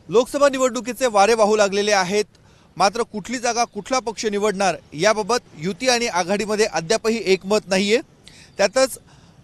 लोकसभा निवडणुकीचे वारे वाहू लागलेले आहेत। मात्र कुठली जागा कुठला पक्ष निवडणार याबाबत युती आणि आघाडीमध्ये अद्यापही एकमत नाहीये। त्यातच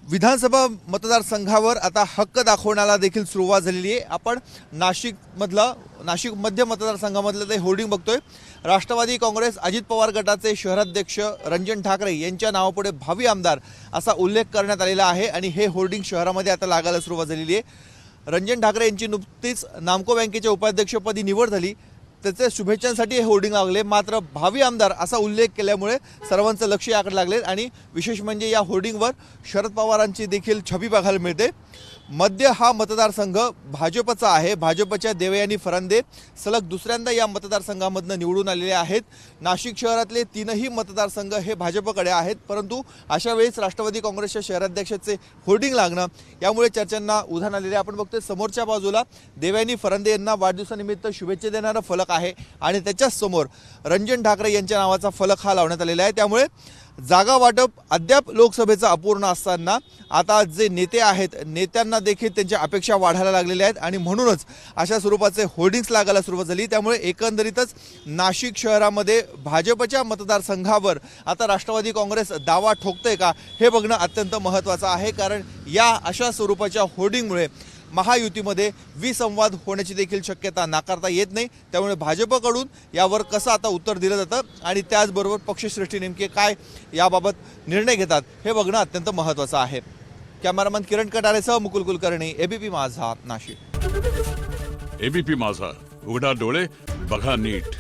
विधानसभा मतदारसंघावर आता हक्क दाखवण्याला देखील सुरुवात झालेली आहे। आपण नाशिक मध्य मतदारसंघामधलं ते होर्डिंग बघतोय। राष्ट्रवादी काँग्रेस अजित पवार गटाचे शहराध्यक्ष रंजन ठाकरे यांच्या नावापुढे भावी आमदार असा उल्लेख करण्यात आलेला आहे आणि हे होर्डिंग शहरामध्ये आता लागायला सुरुवात झालेली आहे। रंजन ठाकरे यांची नुकतीच नामको बँकेच्या उपाध्यक्षपदी निवड झाली, त्याचे शुभेच्छांसाठी हे होर्डिंग लागले। मात्र भावी आमदार असा उल्लेख केल्यामुळे सर्वांचं लक्ष याकडे लागले आणि विशेष म्हणजे या होर्डिंगवर शरद पवारांची देखील छबी बघायला मिळते। मध्य हा मतदारसंघ भाजपचा आहे। भाजपच्या देवयानी फरांदे सलग दुसऱ्यांदा या मतदारसंघामधून निवडून आलेले आहेत। नाशिक शहरातले तीनही मतदारसंघ हे भाजपकडे आहेत, परंतु अशा वेळेस राष्ट्रवादी काँग्रेसच्या शहराध्यक्षाचे होर्डिंग लागणं यामुळे चर्चांना उधाण आलेले। आपण बघतोय समोरच्या बाजूला देवयानी फरांदे यांना वाढदिवसानिमित्त शुभेच्छा देणारा फलक आहे आणि त्याच्याच समोर रंजन ठाकरे यांच्या नावाचा फलक हा लावण्यात आलेला आहे। त्यामुळे जागा वाटप अद्याप लोकसभेचा अपूर्ण असताना आता जे नेते आहेत नेत्यांना देखील त्यांच्या अपेक्षा वाढायला लागलेल्या आहेत आणि म्हणूनच अशा स्वरूपाचे होर्डिंग्स लागायला सुरुवात झाली। त्यामुळे एकंदरीतच नाशिक शहरामध्ये भाजपच्या मतदारसंघावर आता राष्ट्रवादी काँग्रेस दावा ठोकते का हे बघणं अत्यंत महत्त्वाचं आहे, कारण या अशा स्वरूपाच्या होर्डिंगमुळे महायुतीमध्ये विसंवाद होण्याची देखील शक्यता नाकारता येत नाही। त्यामुळे भाजपकडून यावर कसं आता उत्तर दिलं जातं आणि त्याचबरोबर पक्षश्रेष्ठी नेमके काय याबाबत निर्णय घेतात हे बघणं अत्यंत महत्त्वाचं आहे। कॅमेरामन किरण कटारेसह मुकुल कुलकर्णी, एबीपी माझा, नाशिक। एबीपी माझा, उघडा डोळे बघा नीट।